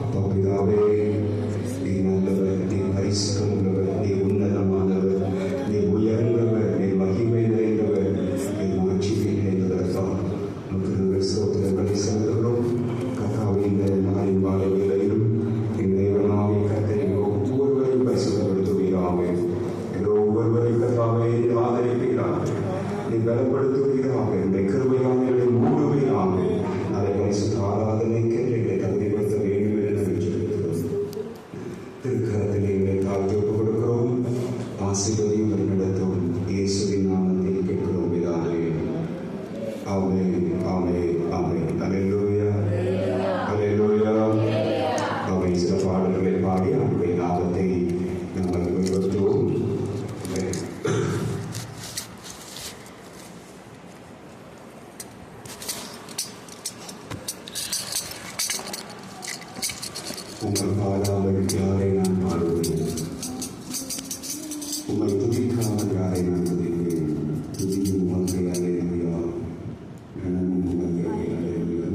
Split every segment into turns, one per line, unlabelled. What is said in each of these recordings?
அப்பா பிதாவே, நீ நல்லவர், நீ பரிசுத்தமுள்ளவர், நீ உன்னதமானவர், நீ உயர்ந்தவர், நீ மகிமை நிறைந்தவர், நீ மாட்சிமை நிறைந்தவர்ப்பா. நமக்கு நாங்கள் ஸ்தோத்திரங்களை செலுத்துகிறோம். கர்த்தாவே, இந்த நாளின் வாழ்விலையும் இறைவனாகிய கர்த்தரை ஒவ்வொருவரையும் பரிசுத்தப்படுத்துவீராக. ஒவ்வொருவரையும் கர்த்தாவே ஆதரிப்பீராக, நீ பலப்படுத்துவீராக, இந்த கிருபையாளர்களை மூடுவீராக. நாளை பரிசுத்த ஆராதனைக்கு எங்களை தகுதிப்படுத்த வேண்டும் என்று திருக்கரத்தில் எங்களை தாழ்த்தி ஒப்புக் கொடுக்கிறோம். ஆசீர்வதியும் நடத்தும் இயேசுவின் நாமத்தில் கேட்கிறோம் பிதாவே. ஆமென், ஆமென், ஆமென். அல்லேலூயா, அல்லேலூயா. ஆமென். சில பாடல்களை பாடி அவருடைய நாமத்தை நாங்கள் உயர்த்துவோம். உங்கள் பாடாமல் யாரை நான் பாடுவேன், உம்மை துதிக்காமல் யாரை நான் துதிப்பேன். துதியும் உமக்கே அல்லேலூயா, கனமும் உமக்கே அல்லேலூயா.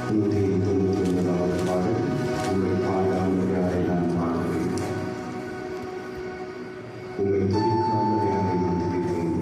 199வது பாடல். உங்கள் பாடாமல் யாரை நான் பாடுவேன், உங்களை துதிக்காமல் யாரை நான் துதிப்பேன்.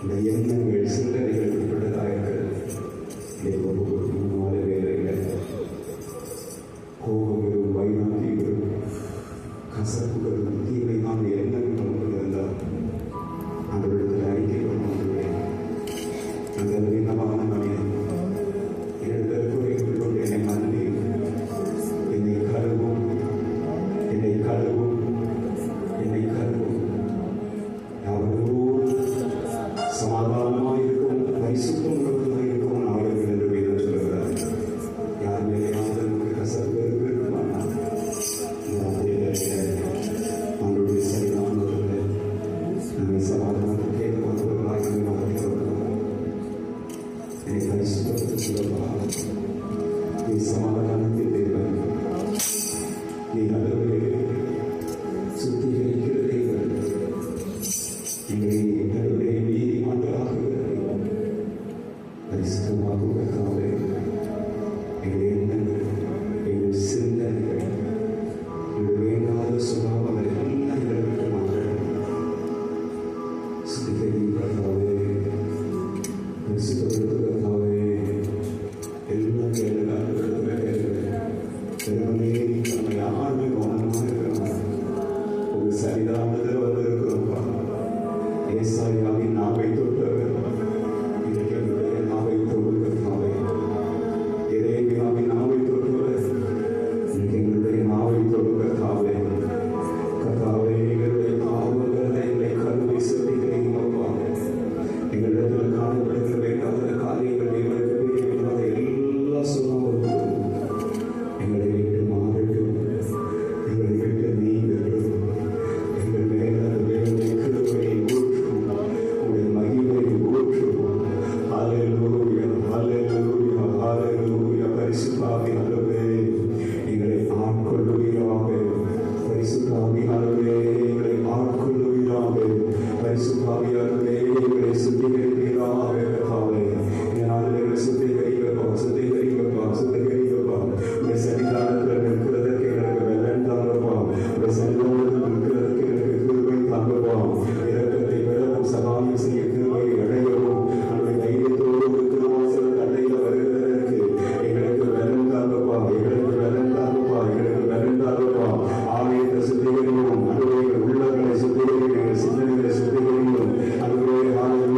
இந்த எண்ணங்கள் சிந்தனைகள் உட்பட்டதாக ஒவ்வொரு வேலையில் கோபங்களும் வைராக்கியங்களும் கசப்புகளும் தீமையான எண்ணங்களும் இருந்தால் அந்த இடத்தில் அறிக்கை பண்ணுவேன். அந்த விதமான மனிதன் இரண்டு குறைகள் கொண்டு என்னை மன்னி என்னை கழுவும் என்னை கழுவும் என்னை கழுவும் அவர்களோடு சமாதானமாக இருக்கும் பரிசுத்தம் உள்ளவர்களாக இருக்கும் நாடுகள் என்று வேதம் சொல்கிறார். யார் மேலேயாவது நமக்கு கசப்பு இருக்குமானால் அவருடைய சரியானவர்கள் நம்மை சமாதானத்தை கேட்க வந்தவர்களாக என்னை பரிசுத்தத்தில் சொல்லலாம். நீ சமாதானத்தில் தேவன், நீ அளவிலே சுத்திகரிக்கிற தேவன், எங்களுடைய நீதிமான்களாக பரிசுத்தமாகுவதற்காக எங்கள் எண்ணங்கள், எங்கள் சிந்தனைகள், எங்கள் வேண்டாத சுபாவங்கள் எல்லாம் எங்களுக்கு மாற்றம் சுத்திகரிப்பதற்காகவே பரிசுத்தப்படுத்துவதற்காகவே எல்லாம் திருமணே நம்ம யாருமே கவனமாக இருக்கிறோம். ஒரு சரிதானதில் வந்திருக்கிறோம்ப்பா. ஏசாயாவின் நாவை தொட்டவர் இன்னைக்கு என்னுடைய நாவை தொடுக்கிறதாவே, எரேமியாவின் நாவை தொட்டவர் இன்னைக்கு எங்களுடைய நாவை தொடுக்கிறதாவே. கர்த்தாவே, எங்களுடைய பாவங்களை எங்களை கருவை சுத்திகரிங்கப்பா. எங்களிடத்தில் காணப்படுகிற வேண்டாத காரியங்கள் எங்களுக்கு வேண்டாத எல்லா சுபாவங்களும் எங்களை விட்டு மாறட்டும், எங்களை விட்டு நீங்கட்டும். எங்கள் மேல வேலை கிருபையை ஊற்றும், உடைய மகிமையை ஊற்றும். ஹல்லேலூயா, ஹல்லேலூயா, ஹல்லேலூயா. பரிசுத்த ஆவியானவரே, எங்களை ஆட்கொள்ளுவீராக. பரிசுத்த ஆவியானவரே, எங்களை ஆட்கொள்ளுவீராக. பரிசுத்த ஆவியானவரே, எங்களை சுத்திகரிப்பீராக. கர்த்தாவே, எங்களை சுத்திகரிக்கப்பா, சுத்திகரிக்கப்பா, சுத்திகரிக்கப்பா. உடைய சன்னிதானத்தில் நிற்கிறதற்கு எனக்கு வெள்ளம் தாங்கப்பா. உடைய சன்னிதானத்தில் நிற்கிறதற்கு எனக்கு கிருபை தாங்கப்பா. இரக்கத்தை பெறவும் சகாயம் செய்ய கிருபை அடையவும் நம்முடைய தைரியத்தோடு திருவாசல் தண்டையில் வருகிறதற்கு எங்களுக்கு வெள்ளம் தாங்கப்பா, எங்களுக்கு வெள்ளம் தாங்கப்பா, எங்களுக்கு வெள்ளம் தாங்கப்பா. ஆலயத்தை சுத்திகரியும், அன்றைய உள்ளங்களை சுத்திகரியும், சிந்தனைகளை சுத்திகரியும். அன்றைய ஆலயம்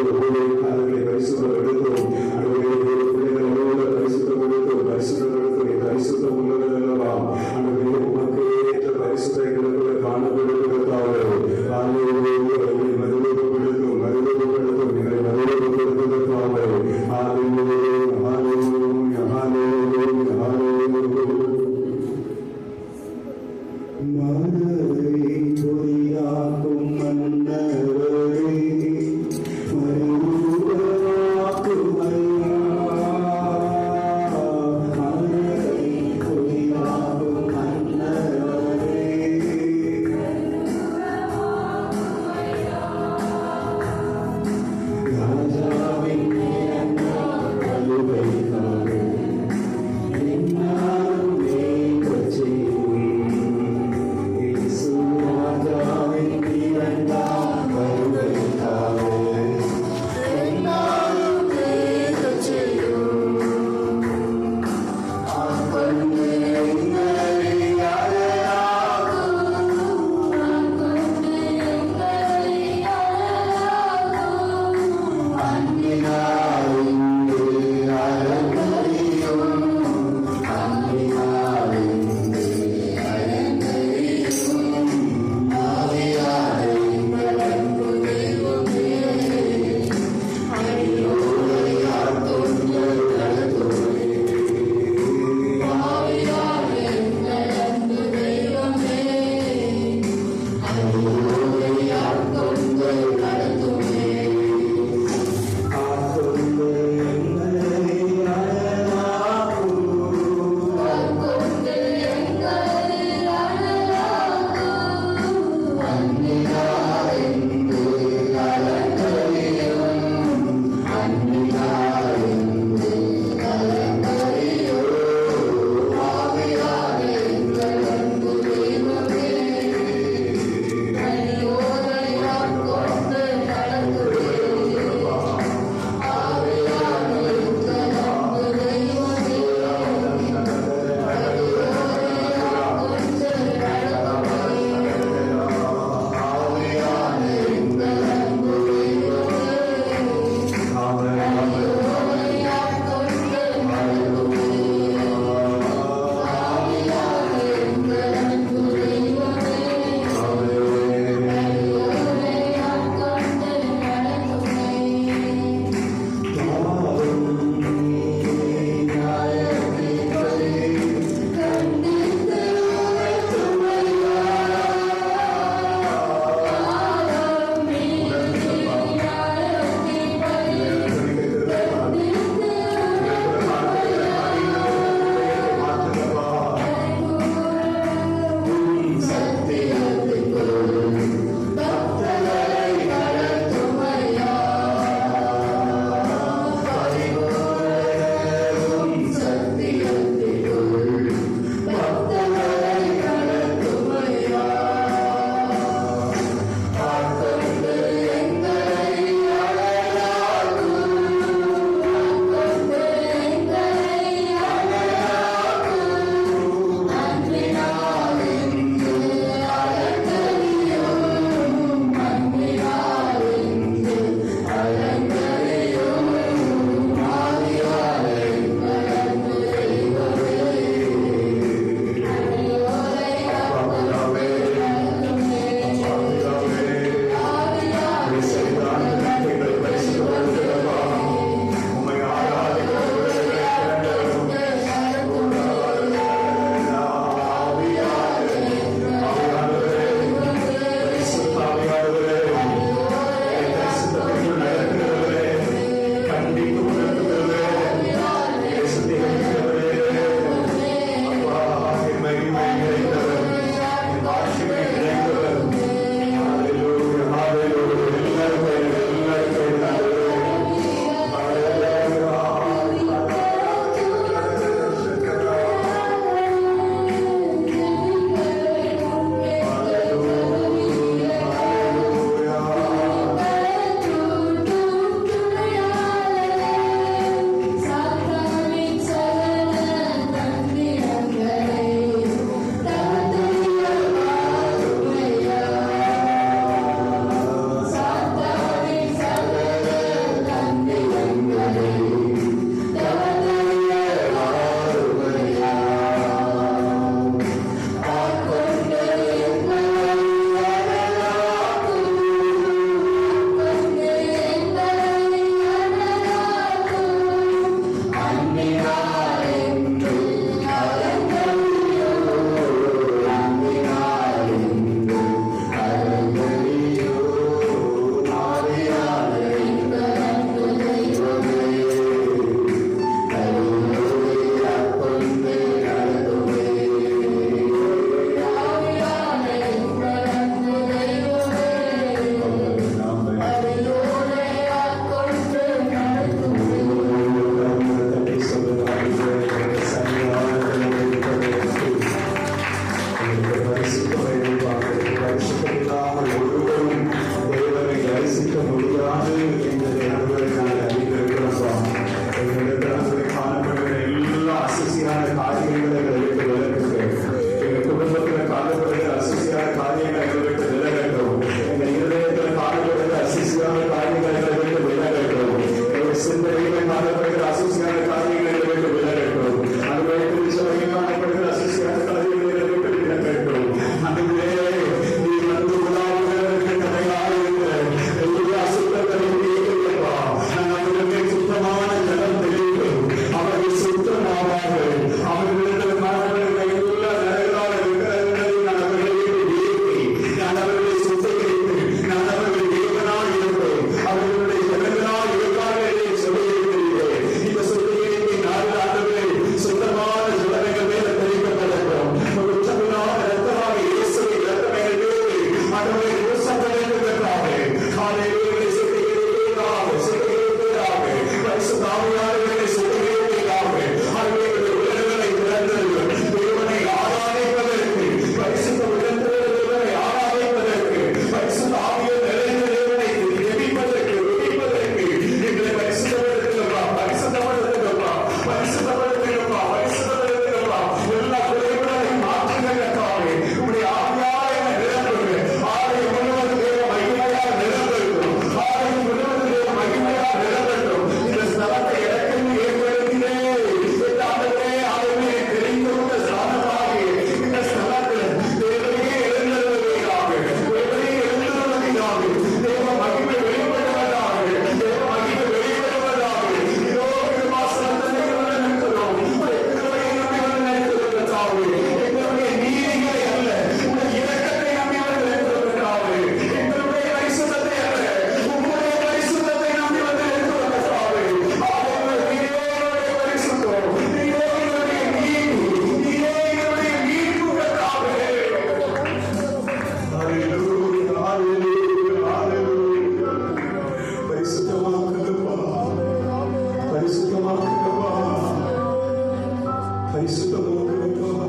பரிசுத்தமாக்குங்கப்பா.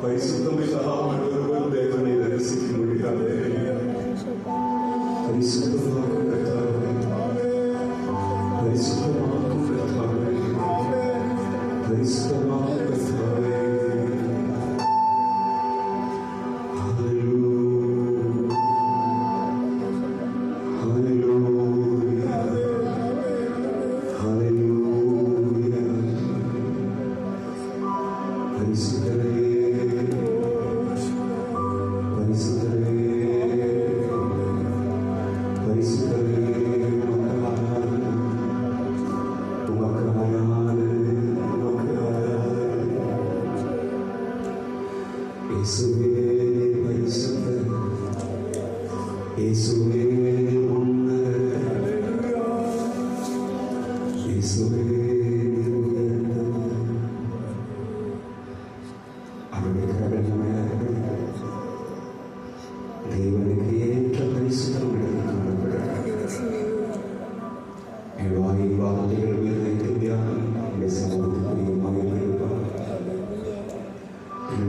பரிசுத்தம் இல்லாமல் ஒருவரும் தேவனை தரிசிக்க முடியாது. பரிசுத்தமாக்கும் கர்த்தாவே, பரிசுத்தமாக்கும் கர்த்தாவே, பரிசுத்தமாக்கும் கர்த்தாவே. தேவனுக்கு ஏற்ற பரிசுத்தம் வார்த்தைகள்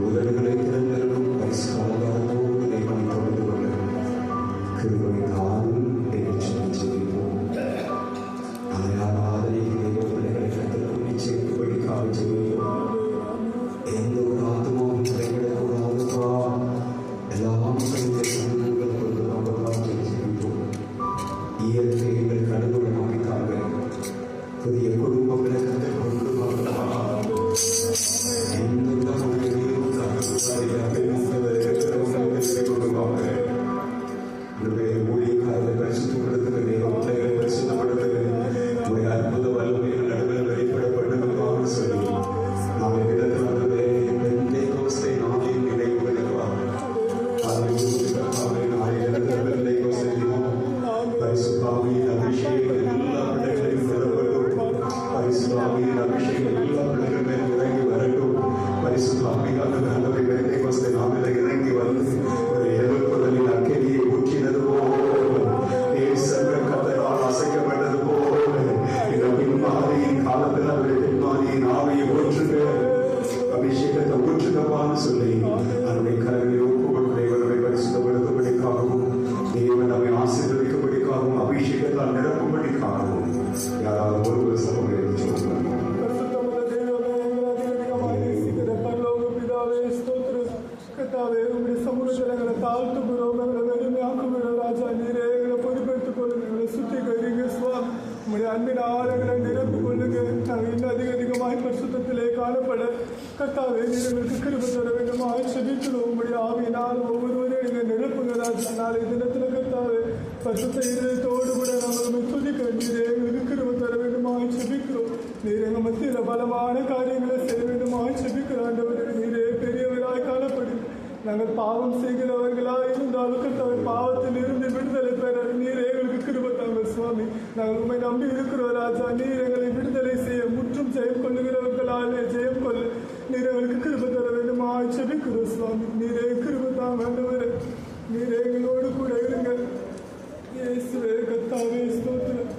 உதடுகளை திறந்திருக்கும் பரிசு ஆதாரத்தோடு தேவனை தொடர்ந்து கொள்ள கிருபை தாரும் செய்வோம். ஆராதனைக்கு தேவ பிள்ளைகளை கற்றுக்கொண்டு சேர்க்கும்படி காவல் செய்வோம். எந்த ஒரு ஆத்மாவும் கைவிடக்கூடாதுப்பா. எல்லா மக்களுடைய சமூகங்கள் கொண்டு நாங்கள் காவல் செய்வோம். இயற்கை எங்கள் கடவுளை அமைக்காக புதிய குடும்பங்களை கற்றுக்கொண்டு அற்புத வல்லமையில் நடுவில் வெளிப்படப்பட்டதாக சொல்லி நாம் எவ்விதத்திலே நாளையும் நினைவுகளுக்காக பரிசுத்தாவியின் அபிஷேகம் எல்லா பிள்ளைகளையும் பெறப்படும். பரிசுத்தாவியின் அபிஷேகம் எல்லா பிள்ளைகள் மேல் இறங்கி வரட்டும். பரிசுத்தாவியாக நல்லவை வேலை கோஸ்தை நாமில் இறங்கி வந்து ஒரு எதிர்ப்புதலின் அக்கேதியை ஊற்றினது போல் கத்தரால் அசைக்கப்பட்டது போல் இந்த பின்மாரியின் காலத்தில் அவருடைய பின்மாரியின் ஆவியை ஊற்றுக, அபிஷேகத்தை ஊற்றுகப்பான்னு சொல்லி அவருடைய கரங்களை ஒப்புக்கொண்டு தேவனை பரிசுத்தப்படுத்தும்படிக்காகவும் தேவன் நம்மை ஆசீர்வதிக்கும்படிக்காகவும் அபிஷேகத்தால் நிரப்பும்படிக்காகவும் யாராவது ஒரு சமூகம்
சமூகத்தில் எங்களை தாழ்த்துகிறோம், எங்களை வெறுமையாக்குகிறோம். ராஜா நீரே எங்களை பொறுப்பெடுத்துக் கொள்ளுங்க, எங்களை சுத்திகரிங்க சுவாமி. உங்களுடைய அன்பின் ஆழங்களை நிரப்பிக் கொள்ளுங்க. நாங்கள் இன்னும் அதிகமாய் பரிசுத்தத்திலே காணப்பட கர்த்தாவே நீர் எங்களுக்கு கிருபை தர வேண்டுமாய் செபிக்கிறோம். உங்களுடைய ஆவியினால் ஒவ்வொருவரையும் நீங்கள் நிரப்புங்க ராஜா. நாளை தினத்தில் கர்த்தாவே பரிசுத்த இதயத்தோடு கூட நாங்கள் துதிக்க நீரே எங்களுக்கு கிருபை தர வேண்டுமாய் செபிக்கிறோம். நீர் எங்கள் மத்தியில் பலமான காரியங்களை செய்ய வேண்டுமாய் செபிக்கிறோம். ஆண்டவரே நீரே பெரியவராய் காணப்படும். நாங்கள் பாவம் செய்கிறவர்களாக இருந்தாலும் கர்த்தாவே பாவத்தில் இருந்து விடுதலை பெற நீர் எங்களுக்கு கிருபை தாங்க சுவாமி. நாங்கள் உண்மை நம்பி இருக்கிறோம் ராஜா. நீர் எங்களை விடுதலை செய்ய முற்றும் ஜெயம் கொள்ளுகிறவர்களாலே ஜெயம் கொள்ள நீர் எங்களுக்கு கிருபை தர வேண்டுமா செபிக்கிறோம் சுவாமி. நீரே கிருபை தாங்க ஆண்டவரே. நீரே எங்களோடு கூட இருங்க இயேசுவே கர்த்தாவே ஸ்தோத்திரம்.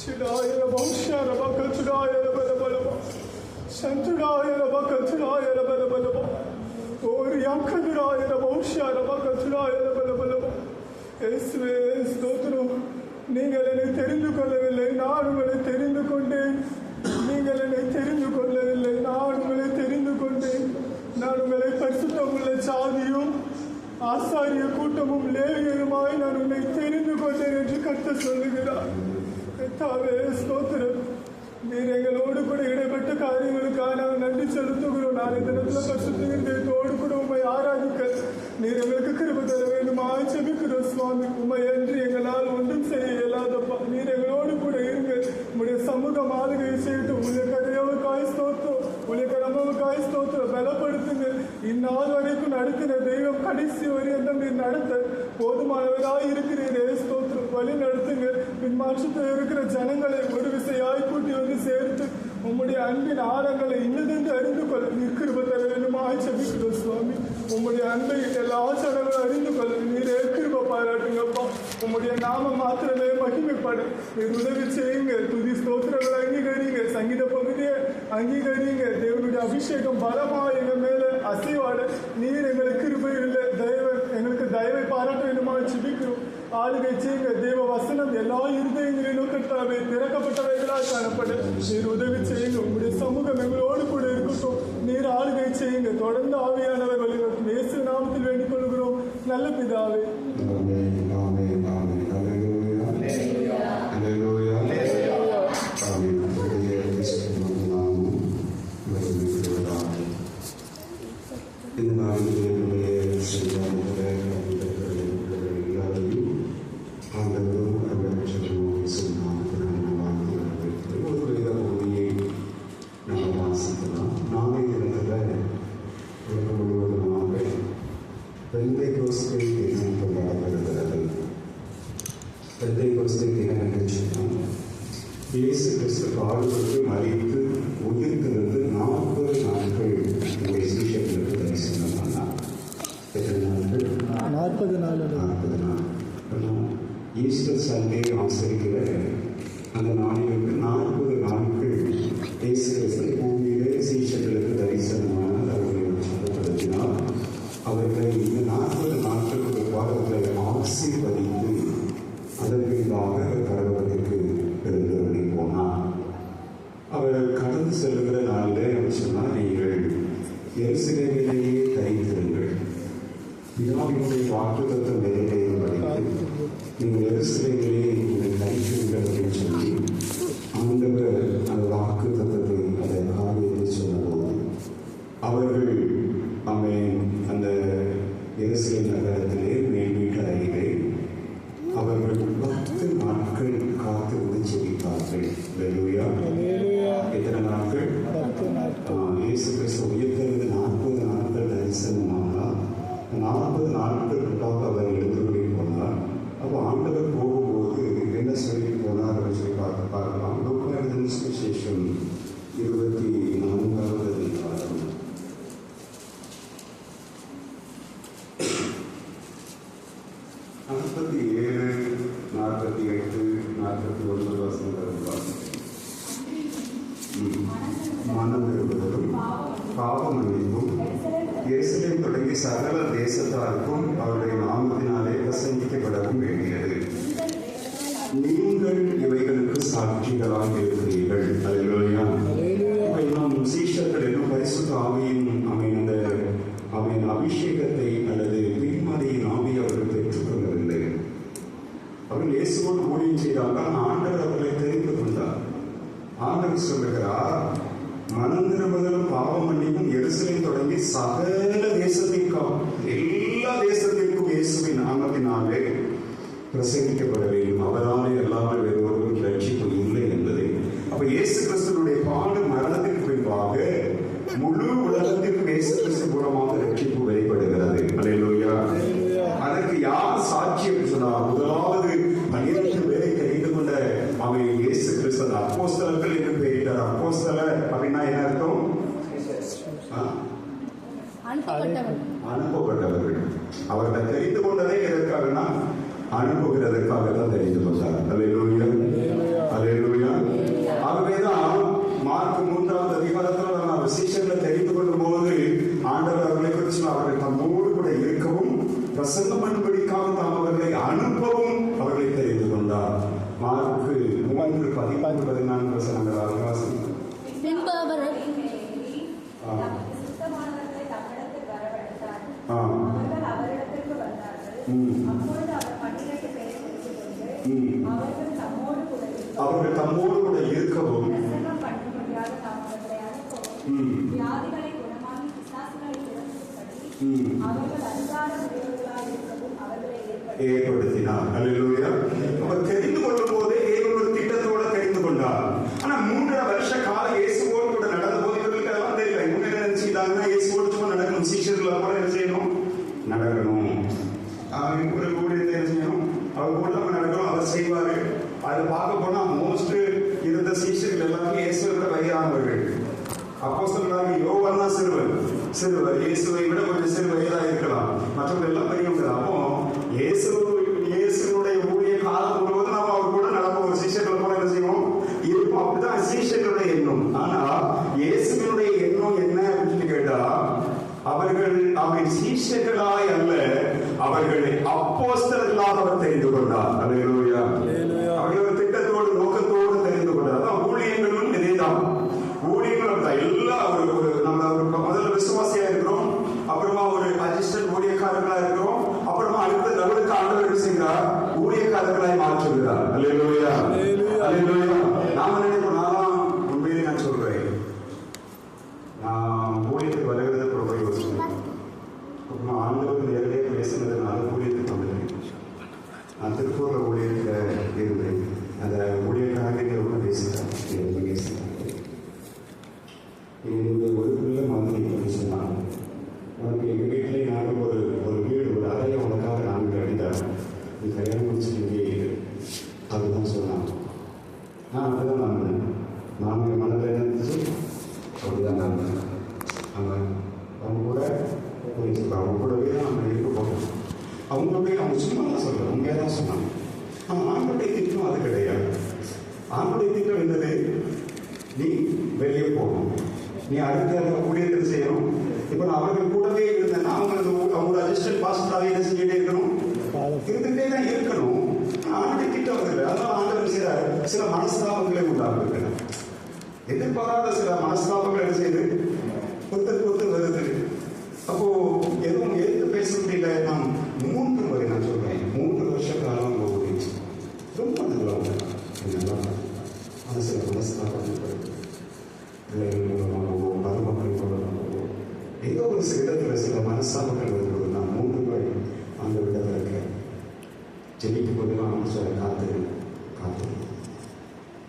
சிடாய வம்சார பக்கச்சுடாய பலபலபா சந்துடாய பக்கச்சுடாய பலபலபா ஒரு யாக்கதுடாய வம்சார பக்கச்சுடாய பலபலபா. இயேசுவே ஸ்தோத்திரம். நீங்கள் என்னை தெரிந்து கொள்ளவில்லை, நான் உங்களை தெரிந்து கொண்டேன். நீங்கள் என்னை தெரிந்து கொள்ளவில்லை, நான் உங்களை தெரிந்து கொண்டேன். நான் உங்களை பரிசுத்தமுள்ள சாதியும் ஆசாரிய கூட்டமும் லேவியருமாய் நான் உன்னை தெரிந்து கொண்டேன் என்று கர்த்தர் சொல்லுகிறார். கர்த்தாவே ஸ்தோத்திரம். நீர் எங்களோடு கூட இடைப்பட்ட காரியங்களுக்காக நாங்கள் நன்றி செலுத்துகிறோம். நாளை தினத்தில் பரிசுத்தத்தோடு கூட உண்மை ஆராதிக்க நீர் எங்களுக்கு கிருபை தர வேண்டுமா செபிக்கிறோம் சுவாமி. உண்மை என்று எங்களால் ஒன்றும் செய்ய இயலாதப்பா. நீர் எங்களோடு கூட இருங்க. உங்களுடைய சமூக மாளிகை செய்து உங்களுடைய கதையவுக்காய் ஸ்தோத்திரம், உங்களுடைய கடமைக்காய் ஸ்தோத்திரம் பலப்படுத்துங்க. இந்நாள் வரைக்கும் நடத்தின தெய்வம் கடைசி வரையும் நீர் நடத்த போதுமானவராய் இருக்கிறீரே ஸ்தோத்திரம். வழி நடத்துங்க. பின்மாற்றத்தில் இருக்கிற ஜனங்களை ஒரு விசையாய் கூட்டி வந்து சேர்த்து உம்முடைய அன்பின் ஆழங்களை இன்னதென்று அறிந்து கொள்ள நீர் கிருபை தர வேண்டுமாய் செபிக்கிறோம் சுவாமி. உம்முடைய அன்பை எல்லா ஜனங்களும் அறிந்து கொள்ள நீரே கிருபை பாராட்டுங்கப்பா. உம்முடைய நாமம் மாத்திரமே மகிமைப்படும். நீர் உதவி செய்யுங்க. துதி ஸ்தோத்திரங்களை அங்கீகரிங்க. சங்கீத பகுதியை அங்கீகரிங்க. தேவனுடைய அபிஷேகம் பலமா எங்க மேல அசைவாட நீர் எங்களுக்கு கிருபை இல்லை எங்களுக்கு தயவை பாராட்ட வேண்டுமா ஜெபிக்கிறோம். ஆளுகை செய்யுங்க. தேவ வசனம் எல்லா இருதயங்களிலும் கர்த்தாவே திறக்கப்பட்டவைகளாக காணப்படும். நீர் உதவி செய்யுங்க. உங்களுடைய சமூகம் எங்களோடு கூட இருக்கட்டும். நீர் ஆளுகை செய்யுங்க. தொடர்ந்து ஆவியானவர் வழிநடத்தும். இயேசு நாமத்தில் வேண்டிக் கொள்கிறோம் நல்ல பிதாவே.
இந்த நாளிலே இயேசு கிறிஸ்து பாடுபட்டு மரித்து உயிர்த்தெழுந்து 40 நாட்கள் உங்களுடைய சீஷர்களுக்கு தரிசனம் பண்ணார். எத்தனை நாட்கள்?
40 நாள்.
ஈஸ்டர் சண்டே ஆசிரிக்கிற அந்த நாளிலிருந்து 40 நாட்கள் இயேசு கிறிஸ்து பூமியிலே சீஷர்களுக்கு தரிசனமான அவர்களை சொல்லப்படுத்தினார். அவர்களை இந்த 40 நாட்களுக்கு அவர்களை ஆசீர்வதித்து அதன் பின்பாக பரவதற்கு எழுந்தவரை போனார். அவர் கடந்து செல்லுகிற நாளிலே அவர் சொன்னார், நீங்கள் எருசலேமிலேயே தரித்திருங்கள், பிதாவினுடைய வாக்குத்தத்தம் நிறைவேறும்படிக்கு நீங்கள் எருசலேமிலே நீங்கள் தரித்திருங்கள் அப்படின்னு சொல்லி ஆண்டவர் அந்த வாக்குத்தத்தத்தை அந்த காரியத்தை சொன்னபோது அவர்கள் அந்த எருசலேம் நகரத்திலே மேல் வீட்டு அருகிலே அவர்கள் 10 நாட்கள் காத்திருந்து ஜெபித்தார்கள். எத்தனை நாட்கள்? இயேசு கிறிஸ்து உயிர்த்தெழுந்து 40 நாட்கள் தரிசனமானார். 40 நாட்களுக்காக அவர் எழுந்துள்ளே போனார். அப்போ ஆண்டவர் போகும்போது என்ன சொல்லி போனார் அப்படின்னு சொல்லி பார்க்கலாம். லூக்கா சுவிசேஷம் 24வது அதிகாரம் 47, 48, 49 வசனங்கள் மனம் பெறுவதும் பாவம் மன்னிப்பும் எருசலேம் தொடங்கி சகல தேசத்தாருக்கும் அவருடைய நாமத்தினாலே பிரசங்கிக்கப்படவும் வேண்டியது. நீங்கள் இவைகளுக்கு சாட்சிகளாக இருக்கிறீர்கள். அல்லேலூயா. நம் சீஷர்கள் என்னும் பரிசுத்த ஆவியின் அவன் அபிஷேகத்தை அல்லது பின்மதியின் ஆவியை அவர்கள் பெற்றுக்கொள்ளவில்லை. அவர்கள் இயேசுவோடு ஊழியம் செய்தார்கள். ஆண்டவர் அவர்களை தெரிந்து கொண்டார். ஆண்டவர் சொல்லுகிறார், மனம் திரும்புதலும் பாவம் மன்னிப்பும் எருசலேம் தொடங்கி சகல தேசத்திற்கும் எல்லா தேசத்திற்கும் இயேசுவின் நாமத்தினாலே பிரசங்கிக்கப்பட வேண்டும். அவராலே எல்லாமே வேறு ஒருவரும் ரட்சிப்பு இல்லை என்பதை. அப்ப இயேசு கிறிஸ்துவனுடைய பாடு மரணத்திற்கு பின்பாக முழு உலகத்திற்கு இயேசு கிறிஸ்து மூலமாக ரட்சிப்பு வெளிப்படுகிறது. அல்லேலூயா. அதற்கு யார் சாட்சி என்று சொன்னார்? முதலாவது 12 பேரை தெரிந்து கொண்ட அவன் இயேசு கிறிஸ்து அப்போஸ்தலர்கள் என்று பெயரிட்டார். அப்போஸ்தலர் அப்படின்னா என்ன அர்த்தம்? அனுப்பப்பட்டவர்கள். அவர்களை தெரிந்து கொண்டதே எதற்காகனா அனுப்புகிறதற்காக தான் தெரிந்து கொண்டார். அல்லேலூயா. அல்லேலூயா. ஆகவேதான் மார்க் 3வது அதிகாரத்தில் அவர் சீஷர்களை தெரிந்து கொள்ளும் போது ஆண்டவர் அவர்களை குறித்து அவர்கள் தம்மோடு கூட இருக்கவும் பிரசங்கம் பண்ணும்படிக்காக தாம் அவர்களை அனுப்பவும் அவர்களை தெரிந்து கொண்டார். மார்க் 3:13-14 வசனங்கள் அவகாசம். அவர்கள் தம்மோடு கூட இருக்கவும் ஏற்படுத்தினார். அல்லேலூயா. அவர் தெரிந்து கொள்ளும் போதே ஒரு திட்டத்தோட தெரிந்து கொண்டார். ஆனா 3.5 வருஷ கால இயேசுவோடு கூட நடந்த போது இவர்களுக்கு அதெல்லாம் தெரியல. இவங்க என்ன நினைச்சுட்டாங்கன்னா இயேசுவோடு சும்மா நடக்கணும், சீஷர்களை போல என்ன செய்யணும், நடக்கணும். ஒரு ஊழியத்தை என்ன செய்யணும், அவர் கூட நம்ம நடக்கணும், அவர் செய்வாரு. அதை பார்க்க போனா மோஸ்ட் இருந்த சீஷர்கள் எல்லாமே இயேசுவை விட வயதானவர்கள். அப்போஸ்தலனாகிய யோவான் தான் சிறுவர். இயேசுவை விட கொஞ்சம் சிறு வயதாக இருக்கலாம், மற்றவங்க எல்லாம் பெரியவங்க. அப்போ இயேசுடைய ஊழிய காலம் முழுவதும் நாம் அவர் நீ அடுத்த அந்த ஊழியத்தை செய்யணும். இப்போ நான் அவர்கள் கூடவே இருந்தேன்னா அவங்க அசிஸ்டன்ட் பாஸ்டராகவே என்ன செஞ்சுட்டே இருக்கணும், இருந்துகிட்டே தான் இருக்கணும். ஆண்டு கிட்ட வருது. அதனால ஆண்டவர் செய்யறாரு, சில மனஸ்தாபங்களை உண்டாக்குகிறார். எதிர்பாராத சில மனஸ்தாபங்கள் என்ன செய்யுது, ஒருத்தருக்கு வருது. அப்போ எதுவும் எதிர்த்து பேச முடியல. நான் 3 முறை நான் சொல்றேன், 3 வருஷ காலம் ரொம்ப நல்லா அது சில மனஸ்தாபங்கள் மருமக்கள் கொள்ளவோ ஏதோ ஒரு சில இடத்துல சில மனஸ்தாபங்கள் வரும்போது நான் 3 முறை அந்த விடத்தில் இருக்கிறேன். ஜெபிக்கும் போது நான் சொல்ல காத்து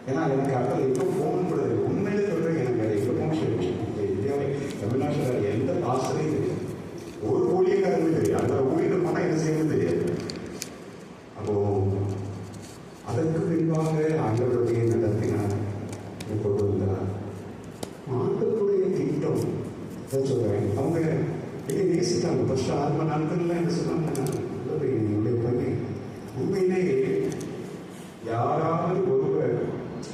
ஏன்னா எனக்கு அடுத்தது எப்போ போகணும் கூட உண்மையிலே சொல்றேன். எனக்கு எப்போ போகணும் இந்தியாவை தமிழ்நாட்டில் எந்த பாசனையும் தெரியாது, ஒரு ஊழியக்காரங்களும் தெரியாது. அந்த ஊழியர்கள் போனால் என்ன செய்யணும் தெரியாது. அப்போ அதற்கு பின்பாக ஆண்டவருடைய நடத்தினார் கொண்டு வந்தார். ஆண்டவருடைய திட்டம் சொல்றேன். அவங்க என்னை நேசித்தாங்க. ஃபர்ஸ்ட் 6 மணி நாட்கள்லாம் என்ன சொன்னாங்க, என்னுடைய பையன் உண்மையிலேயே யாராவது ஒருவர்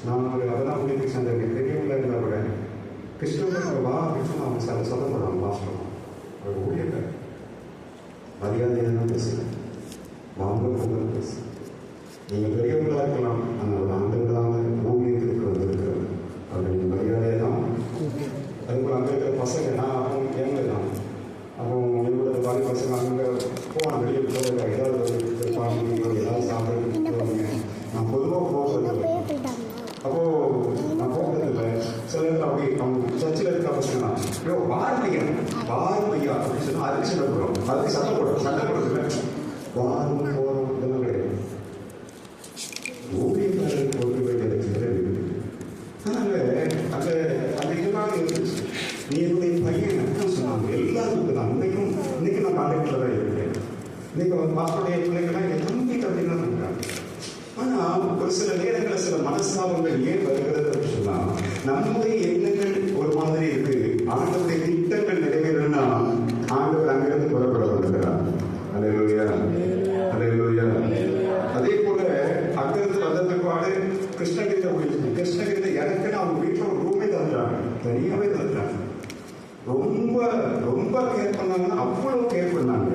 நான் அதெல்லாம் உங்களுக்கு அந்த பெரியவங்கள இருந்தால் கூட கிறிஸ்தவர்கள் வா அப்படின்னு அவங்க சொல்ல போகிறாங்க. மாஸ்டர் அவர் ஊழியர்கள் மரியாதையாக தான் பேசுகிறேன், வாங்க போங்க பேசு. நீங்கள் பெரியவங்களாக இருக்கலாம், ஆனால் ஒரு ஆண்டுகளாக ஊழியர்களுக்கு வந்திருக்கிறார் அப்படின்னு மரியாதையாக தான். அதுபோல் அங்கே இருக்கிற பசங்க நான் அவங்க ஏங்க தான் அவங்க என்னோட வாரி பசங்க அங்கே போவாங்க, வெளியே போகிறதா ஏதாவது ஒரு பாம்பு ஏதாவது சாப்பிட்றதுக்கு போவாங்க. நான் பொதுவாக போகிறது. அப்போது நான் போகிறதில்லை. சில இடத்துல அப்படி அவங்க சர்ச்சில் இருக்க பசங்க தான் ஐயோ வார் பையா அப்படின்னு சொன்னால் அதுக்கு சண்டை போடுறோம், அதுக்கு சண்டை போடுறதில்லை. வாரம் போகிறோம் இதெல்லாம் கிடையாது. ஊழியர்கள் போக வேண்டியது அதனால அந்த அந்த இதெல்லாம் இருந்துச்சு. நீ என்னுடைய பையன் என்ன சொன்னாங்க எல்லாருக்கும் தான். இன்னைக்கு நான் கான்டாக்டில் தான் இருக்கேன். இன்னைக்கு பாஸ்டருடைய பிள்ளைங்கள்லாம் என் தம்பி அப்படின்னு தான் சொல்றாங்க. ஆனால் ஒரு சில நேரங்களில் சில மனஸ்தாபங்கள் ஏன் வருகிறது அப்படின்னு சொன்னால் நம்முடைய எண்ணங்கள் ஒரு மாதிரி இருக்கு. ஆண்டவருடைய திட்டங்கள் நிறைவேறணும்னா ஆண்டவர் அங்கிருந்து புறப்பட வருகிறார். அல்லேலூயா அல்லேலூயா. அதே போல அங்கிருந்து வந்ததுப்பாடு கிருஷ்ணகிரியில் எனக்குன்னு அவங்க வீட்டில் ஒரு ரூமே தந்துட்டாங்க, தனியாகவே தந்துட்டாங்க. ரொம்ப ரொம்ப கேர் பண்ணாங்கன்னா அவ்வளோ கேர் பண்ணாங்க.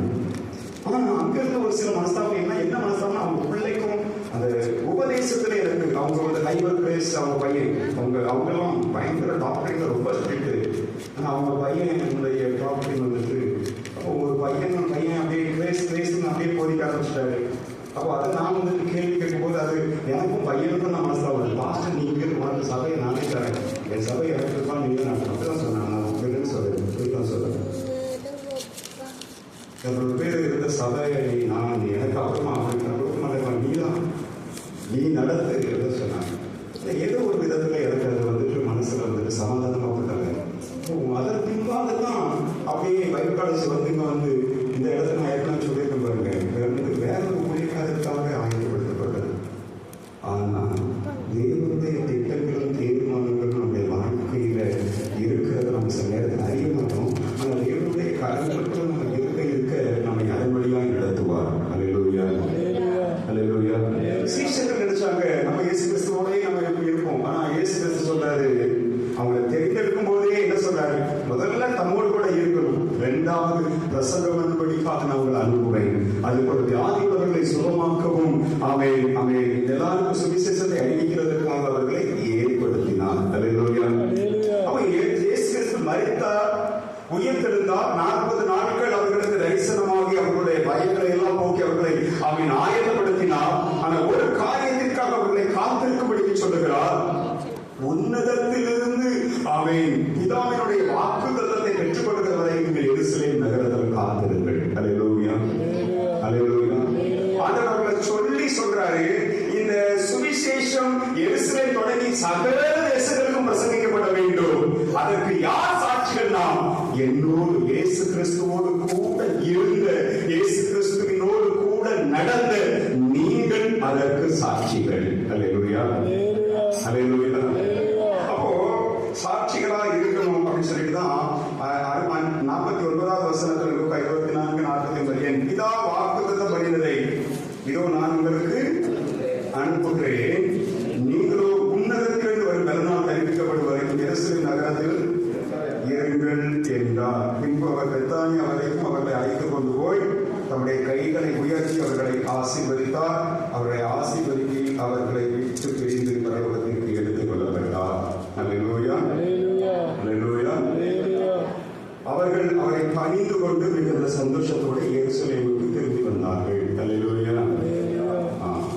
ஆனால் அங்கிருந்து ஒரு சில மனஸ்தாபம் என்ன மனஸ்தாபம், அவங்க பிள்ளைக்கும் அந்த உபதேசத்துல எனக்கு அவங்க வந்து ஹைவர் கிரேஸ் அவங்க பையன் அவங்கெல்லாம் பயங்கர டாக்டரிங் ரொம்ப ஸ்ட்ரிக்ட். ஆனால் அவங்க பையனுடைய டாக்டரிங் வந்துட்டு அப்போ ஒரு பையன் அப்படியே கிரேஸ்ன்னு அப்படியே போதிக்க ஆரம்பிச்சிட்டாரு. அப்போ அதை நான் வந்துட்டு கேள்வி கேட்கும்போது அது எனக்கும் பையனுக்கும் நான் மனசில் பாஸ்டர் நீங்கள் உனக்கு சபையை நானே தரேன், என் சபை எனக்கு இருப்பான் நீங்கள் நான் அப்படிதான் சொன்னேன். நான் உங்களுக்கு சொல்றேன் என்னோட பேர் இருந்த சபையை நான் எனக்கு அப்புறமா அப்படிங்கிற நீ நடத்து எதை சொன்னாங்க. ஏதோ ஒரு விதத்தில் எனக்கு அது வந்துட்டு மனசில் வந்துட்டு சமாதானமாக போட்டாங்க. அதன் பின்பாகத்தான் அப்படியே வயக்காடு வந்துங்க வந்து இந்த இடத்துல நான் ஏற்கனவே சொல்லியிருக்கேன் பாருங்க, எனக்கு வேற ஒரு மொழிக்காரருக்காக ஆயத்தப்படுத்தப்பட்டது. ஆனால் தேவனுடைய திட்டங்களும் தீர்மானங்களும் நம்முடைய வாழ்க்கையில இருக்கிறத நம்ம சில நேரத்தில் அறிய மாட்டோம். ஆனால் தேவனுடைய கருத்துக்கள் நம்ம இருக்க நம்மை அதன் வழியாக நடத்துவார். அல்லேலூயா அல்லேலூயா. சீஷர்கள் நினைச்சாங்க நம்ம இயேசு கிறிஸ்துவோடே நம்ம எப்படி இருப்போம். ஆனா இயேசு கிறிஸ்து சொல்றாரு, அவங்களை தெரிந்தெடுக்கும் போதே என்ன சொல்றாரு, முதல்ல தம்மோடு கூட இருக்கணும், 2வது பிரசங்கம் என்படிக்காக நான் உங்களை அனுப்புவேன், அதுபோல வியாதியுள்ளவர்களை சுகமாக்கவும் எல்லாருக்கும் சுவிசேஷத்தை அறிவிக்கிறதுக்காக அவர்களை ஏற்படுத்தினார். அல்லேலூயா. அவன் இயேசு கிறிஸ்து மரித்தார், உயிர்த்தெழுந்தார், 40 நாட்கள் அவர்களுக்கு தரிசனமாகி அவர்களுடைய பயங்களை எல்லாம் போக்கி அவர்களை ஆயத்தப்படுத்தினார். ஆனால் ஒரு காரியத்திற்காக அவர்களை காத்திருக்கும்படி சொல்லுகிறார், உன்னதத்திலிருந்து பிதாவினுடைய வாக்குத்தத்தத்தை பெற்றுக் கொள்கிற வரை நீங்கள் எருசலேம் நகரத்தில் காத்திருங்கள். அல்லேலூயா அல்லேலூயா. ஆண்டவர் அவர்களை சொல்லி சொல்றாரு, இந்த சுவிசேஷம் எருசலேம் தொடங்கி சகல தேசங்களுக்கும் பிரசங்கிக்கப்பட வேண்டும். அதற்கு யார் சாட்சிகள்? நாம் என்னோடு இயேசு கிறிஸ்துவோடு கூட இருந்த, இயேசு கிறிஸ்துவினோடு கூட நடந்த நீங்கள் அதற்கு சாட்சிகள். அல்லேலூயா அல்லேலூயா. அப்போ சாட்சிகளா இருக்கணும் அப்படின்னு சொல்லிட்டுதான் 49வது வசனத்தில் 24:49 என் பிதா வாக்குத்தத்தம் பண்ணினதை இதோ நான் உங்களுக்கு அனுப்புகிறேன், நீங்களோ உன்னதத்திலிருந்து வரும் பலனால் அறிவிக்கப்படும் வரைக்கும் எருசலேம் நகரத்தில் அவர்களை விட்டு பிரிந்து பரலோகத்திற்கு எடுத்துக் கொள்ளப்பட்டார். அல்லேலூயா, அல்லேலூயா. அவர்கள் அவரை பணிந்து கொண்டு மிகுந்த சந்தோஷத்தோடு எருசலேமுக்கு திரும்பி வந்தார்கள். அல்லேலூயா.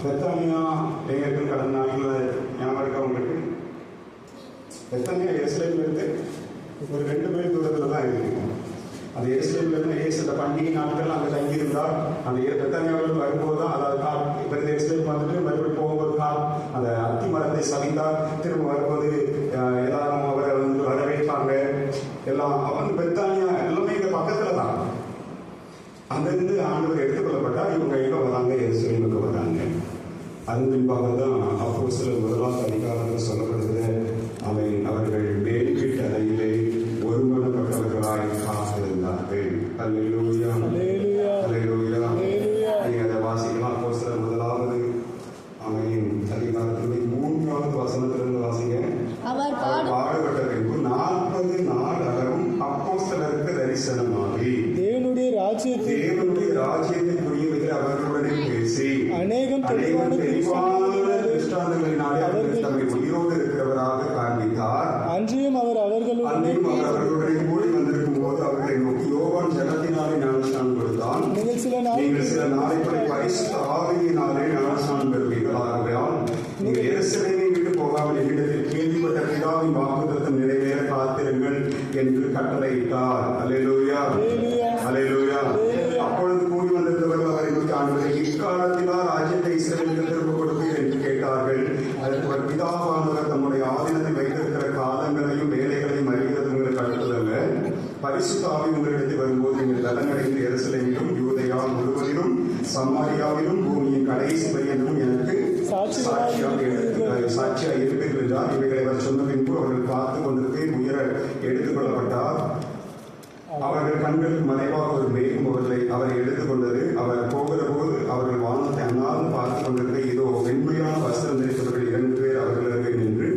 பெத்தானியா எங்களுக்கு கடந்த நாட்களில் ஞாபகம் இருக்கா உங்களுக்கு? பெத்தானியா எருசலேம்ல இருந்து ஒரு 2 மைல் தூரத்தில் தான் இருக்கு. அந்த எருசலேம்ல இருந்து இயேசு அந்த பண்டிகை நாட்கள் அங்கே தங்கியிருந்தார். அந்த பெத்தானியாவில் வரும்போது தான், அதாவது இப்போ எருசலேம் வந்துட்டு மறுபடியும் போகும்போது அந்த அத்தி மரத்தை சவித்தார். திரும்ப வரும்போது எல்லாரும் அவரை வந்து வரவேற்றாங்க. எல்லாம் வந்து பெத்தானியா எல்லாமே இங்கே பக்கத்தில் தான். அங்கிருந்து ஆண்டவர் எடுத்துக்கொள்ளப்பட்டால் இவங்க எங்கே வராங்க? எருசலேமுக்கு வராங்க. அதன் பின்பாக தான் அப்போஸ்தலர் 1ஆம் அதிகாரத்தில் சொல்லப்படுகிறது, அவர்கள் மேல் வீட்டு அறையிலே ஒருமனப்பட்டவர்களாய் காத்திருந்தார்கள். அல்லேலூயா, அல்லேலூயா. நீங்க அதை வாசிக்கலாம். அப்போஸ்தலர் 1ஆவது அதிகாரத்திலே 3வது வசனத்திலிருந்து வாசிங்க.
அவர்
பாடுபட்ட பின்பு 40 நாள் அளவும் அப்போஸ்தலருக்கு தரிசனமாகி தேவனுடைய ராஜ்யத்தை புரியுவதில் அவர்களுடனே பேசி அநேகம் தெளிவான திருஷ்டாந்தங்களினாலே அவர்கள் தம்மை உயிரோடு இருக்கிறவராக காண்பித்தார். அன்றியும் அவர் அவர்களுடைய கூடி வந்திருக்கும் போது அவர்களை நோக்கி, யோவான் ஜலத்தினாலே ஞானஸ்நானம் கொடுத்தான், நீங்கள் சில நாளைக்குள்ளே பரிசுத்த ஆவியினாலே ஞானஸ்நானம் பெறுவீர்கள். ஆகையால் நீங்கள் எருசலேமை விட்டு போகாமல் என்னிடத்தில் கேள்விப்பட்ட பிதாவின் வாக்குத்தத்தம் நிறைவேற காத்திருங்கள் என்று கட்டளையிட்டார். அல்லேலூயா, அல்லேலூயா. அப்பொழுது கூடி வந்திருந்தவர்கள் அவரை நோக்கி, ஆண்டவரே, இக்காலத்திலா ராஜ்யத்தை இஸ்ரவேலுக்கு திரும்ப கொடுப்பீர் என்று கேட்டார்கள். அதற்கு பிதாவானவர் தம்முடைய ஆதீனத்தில் வைத்திருக்கிற காலங்களையும் வேலைகளையும் அறிகிறது உங்களுக்கு அடுத்ததல்ல. பரிசுத்த ஆவி உங்களிடத்தில் வரும்போது நீங்கள் பலனடைந்து எருசலேமிலும் யூதேயா முழுவதிலும் சமாரியாவிலும் பூமியின் கடைசி பரியந்தமும் எனக்கு சாட்சியாக இருப்பீர்கள் என்றார். இவைகளை அவர் சொன்ன பின்பு அவர்கள் காத்துக் கொண்டிருக்க உயர எடுத்துக் கொள்ளப்பட்டார். அவர்கள் கண்களுக்கு மறைவாக ஒரு மேகம் அவரை எடுத்துக்கொண்டது. அவர் போகிற போது அவர்கள் வானத்தை அண்ணாந்து பார்த்துக் கொண்டிருக்க, இதோ வெண்மையான வஸ்திரம் தரித்தவர்கள் 2 பேர் அவர்களுக்கு நின்று,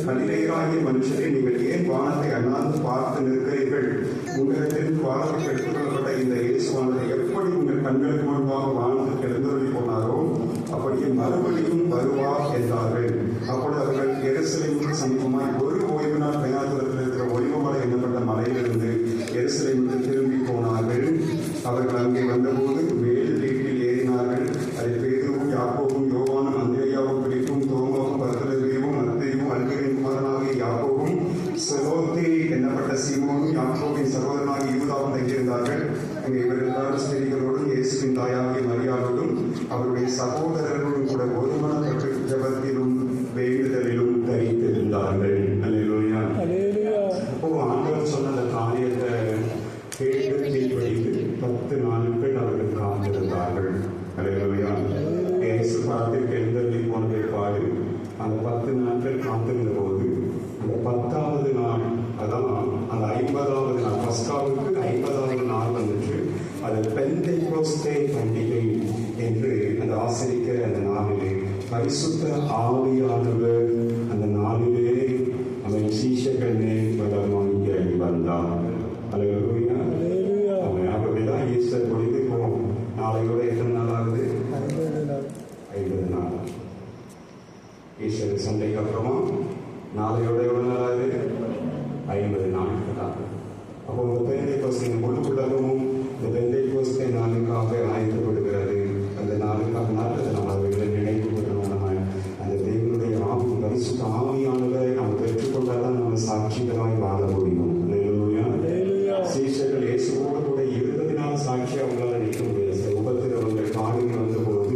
கலிலேயராகிய மனுஷரே, நீங்கள் ஏன் வானத்தை அண்ணாந்து பார்த்து நிற்கிறீர்கள்? உங்களிடத்திற்கு வானத்துக்கு எடுத்துக் கொள்ளப்பட்ட இந்த இயேசுவானது எப்படி உங்கள் கண்களுக்கு முன்பாக வானத்துக்கு எழுந்தருளி போனாரோ அப்படியே மறுபடியும் வருவார் என்றார்கள். அப்பொழுது அவர்கள் எருசலேமுக்கு சமீபமாய் ஒரு ஓய்வு நாள் பயணத்தில் இருக்கிற ஒலிவமலை எண்ணப்பட்ட மலையிலிருந்து எருசலேமுக்கு திரும்பி போனார்கள். அவர்கள் அங்கே வந்தபோது மேல் வீட்டில் ஏறினார்கள். அதில் பேதுருவும் யாக்கோபும் யோவானும் அந்திரேயாவும் பிலிப்பும் தோமாவும் பர்தலோமேயுவும் மத்தேயுவும் அல்பேயுவின் குமாரனாகிய யாக்கோபும் செலோத்தே என்னப்பட்ட சீமோனும் யாக்கோபின் சகோதரனாகிய யூதாவும் தங்கியிருந்தார்கள். அங்கே இவர்கள் எல்லாரும் ஸ்திரீகளோடும் இயேசுவின் தாயாகிய மரியாளோடும் அவருடைய சகோதரர்களோடும் கூட ஒருமனப்பட்டு ஜெபத்திலும் வேண்டுதலிலும் தரித்திருந்தார்கள். அல்லேலூயா. அப்போ ஆண்டவர் சொன்ன அந்த காரியத்தை கேட்டு கீழ்ப்படிந்து 10 நாட்கள் அவர்கள் காத்திருந்தார்கள். அல்லேலூயா. இயேசு படத்திற்கு எழுந்தருளி போன பிற்பாடு அந்த 10 நாட்கள் காத்திருந்த போது அந்த 10வது நாள், அதான் அந்த 50வது நாள், பஸ்காவுக்கு 50வது நாள் வந்துச்சு. அது பெந்தைக்கோஸ்தே பண்டிகை என்று அந்த ஆசிரிக்கிற அந்த நாளிலே பரிசுத்த ஆவியானவர் அந்த நாளிலே அவன் சீஷர்கள் மேல் பலமாய் இறங்கி வந்தார். அல்லேலூயா. அப்படிதான் ஈஸ்டர் முடிந்து போகும். நாளையோட எத்தனை நாள் ஆகுது? 50 நாள். ஈஸ்டர் சண்டைக்கு அப்புறமா நாளையோட எவ்வளவு நாள் ஆகுது? 50 நாட்கள் ஆகுது. அப்போ இந்த பெந்தைக்கோஸ்தே முழு உலகமும் இந்த பெந்தைக்கோஸ்தே நாளுக்காக ஆயத்தப்படுகிறது. அந்த நாளுக்காக நம்ம அவர்களை நினைவு கூறணும். நம்ம அந்த தேவனுடைய ஆவி, பரிசுத்த ஆவியானவரை நாம் பெற்றுக்கொண்டால்தான் நம்ம சாட்சிகளாய் வாழ முடியும். சீஷர்கள் இயேசுவோடு கூட இருந்ததினால் சாட்சி அவங்களால நிற்க முடியாது. உபத்திரவங்கள் காடுகள் வந்தபோது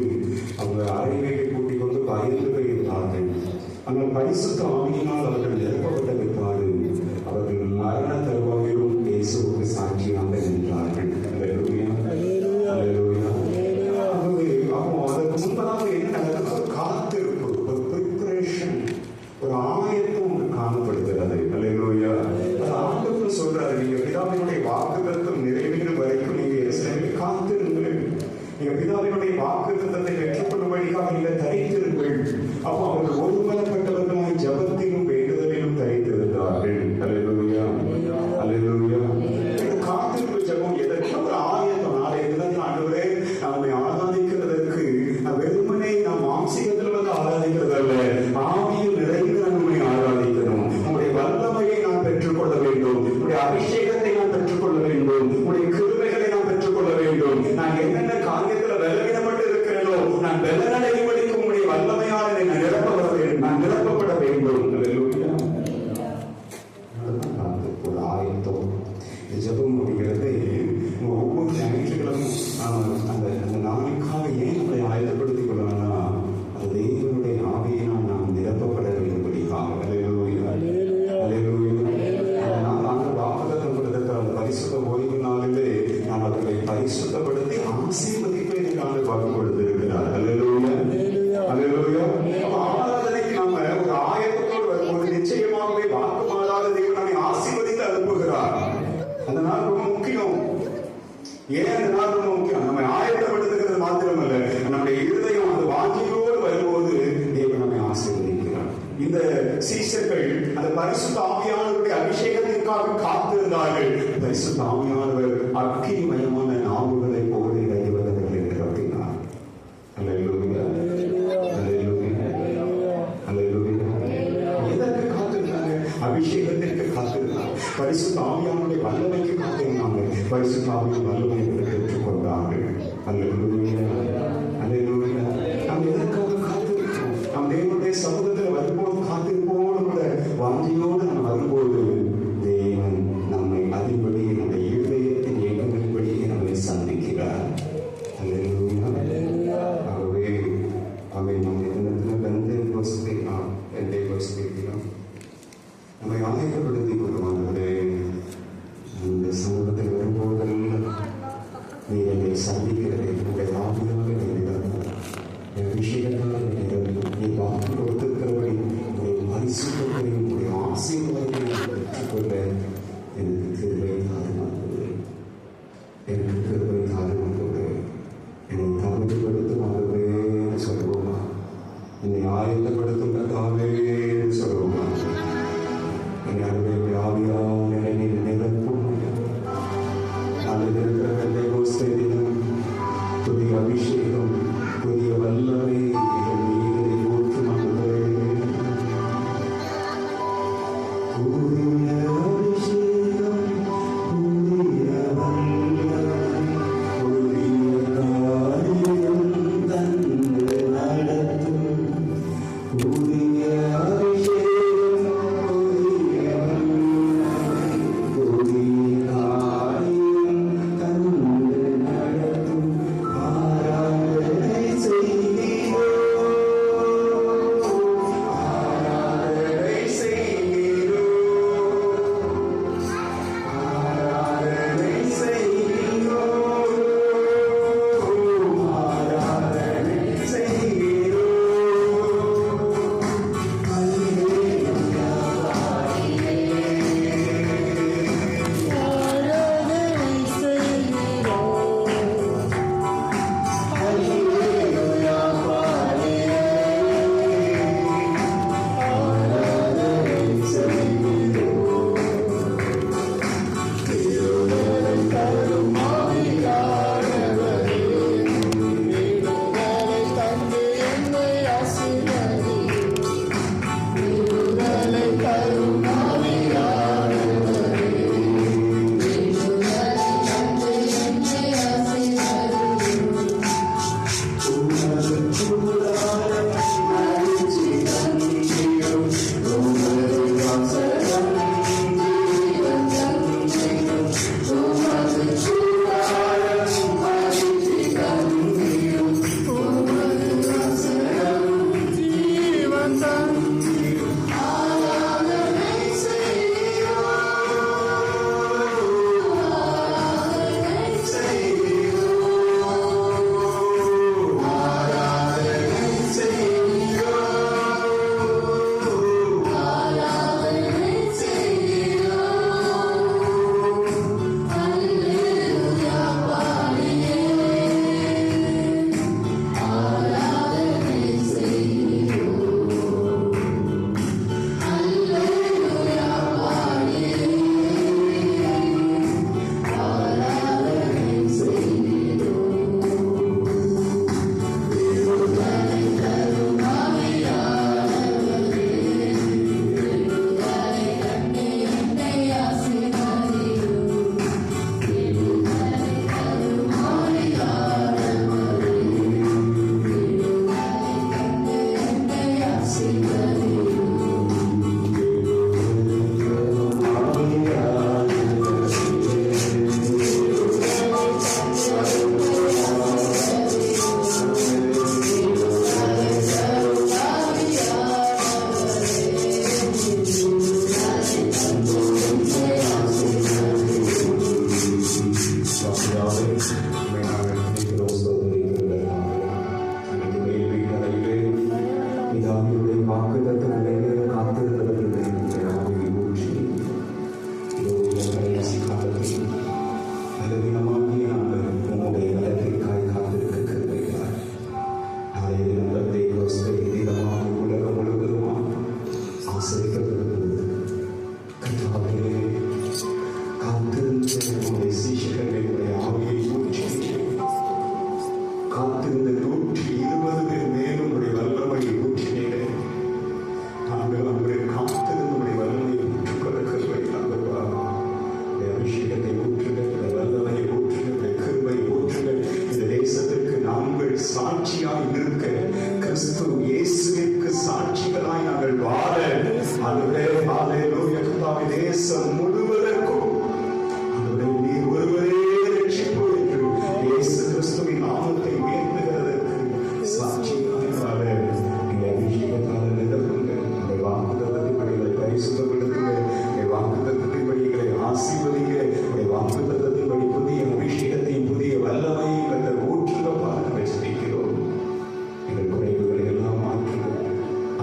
அவங்க அறைவேலை கூட்டிக் கொண்டு பயந்து போயிருந்தார்கள். ஆனால் பரிசுத்த ஆவியினால் அவர்கள் நிரப்பப்பட்ட பிற்பாடு அவர்கள் மரண தருவாயிலும் இயேசுவுக்கு சாட்சியாக நின்றார்கள். அதற்கு முன்பதாக என்ன நடக்கிறது? காத்திருப்பு, ஒரு ப்ரிப்பரேஷன், ஒரு ஆயத்தம் ஒன்று காணப்படுகிறது. அல்லேலூயா. ஆண்டவர் சொல்றாரு, நீங்க பிதாவினுடைய வாக்குத்தத்தம் நிறைவேறும் வரைக்கும் நீங்க எருசலேமில் காத்திருங்கள். நீங்க பிதாவினுடைய வாக்குத்தத்தத்தை பெற்றுக்கொள்ளும்படியாக நீங்க தரித்திருங்கள். அப்போ அவர்கள் ஒருமனப்பட்டவர்களாய் ஜபத்திலும் வேண்டுதலிலும் தரித்திருந்தார்கள். பரிசுத்த ஆவியானவருடைய அபிஷேகத்திற்காக காத்திருந்தார்கள். பரிசுத்த ஆவியானவர் அக்கினிமயமான நாவுகளை போல இறைவர்களை நிரப்பினார். அல்லேலூயா, அல்லேலூயா, அல்லேலூயா. எதற்கு காத்திருந்தாங்க? அபிஷேகத்திற்கு காத்திருந்தாங்க. பரிசுத்த ஆவியானுடைய வல்லமைக்கு காத்திருந்தாங்க. பரிசுத்த ஆவியின் வல்லமையை பெற்றுக் கொண்டார்கள். அல்லேலூயா, அல்லேலூயா. நாம் எதற்காக காத்திருக்கிறோம்? நாம் தேவனுடைய சமூகத்தில் வரும்போது காத்திருப்போடு கூட வாஞ்சியோடு நாம் வரும்போது தேவன் நம்மை அதின்படி நம்முடைய இருதயத்தின் இயக்கங்களின்படியே நம்மை சந்திக்கிறார். அல்லேலூயா. ஆகவே அவை நம்ம தினத்தில் எந்த யோசிக்கிறோம் நம்மை ஆயத்தப்படுத்திக் கொள்வார்களே. அந்த சமூகத்தில் வரும்போதெல்லாம் நீ என்னை சந்திக்கிறதை உங்களுடைய ஆவியாக விஷயங்களாக நீ வாக்கு கொடுத்திருக்கிறபடி உங்களுடைய பரிசுத்தையும் உங்களுடைய ஆசீர்வாதத்தையும் பெற்றுக்கொள்ள எனக்கு கிருபை தாருமானது, எனக்கு கிருபை தாருமானது, என்னை தகுதிப்படுத்துமானதே சொல்லுவோமா, என்னை ஆயத்தப்படுத்தும் கதாவே சொல்லுவோமா, என்னை அவருடைய ஆவியால் என்னை நிரப்பும். நான் இருக்கிற தினம் புதிய அபிஷேகம், புதிய வல்லமை எங்கள் மீது ஊற்றுமானதே. புதிய அபிஷேகம், புதிய வல்லமை, புதிய காரியம் தந்து நடத்தும். புதிய அபிஷேகம், புதிய வல்லமை, புதிய காரியம் தந்து நடத்தும். ஆராதனை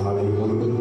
நாளை முழுவதும்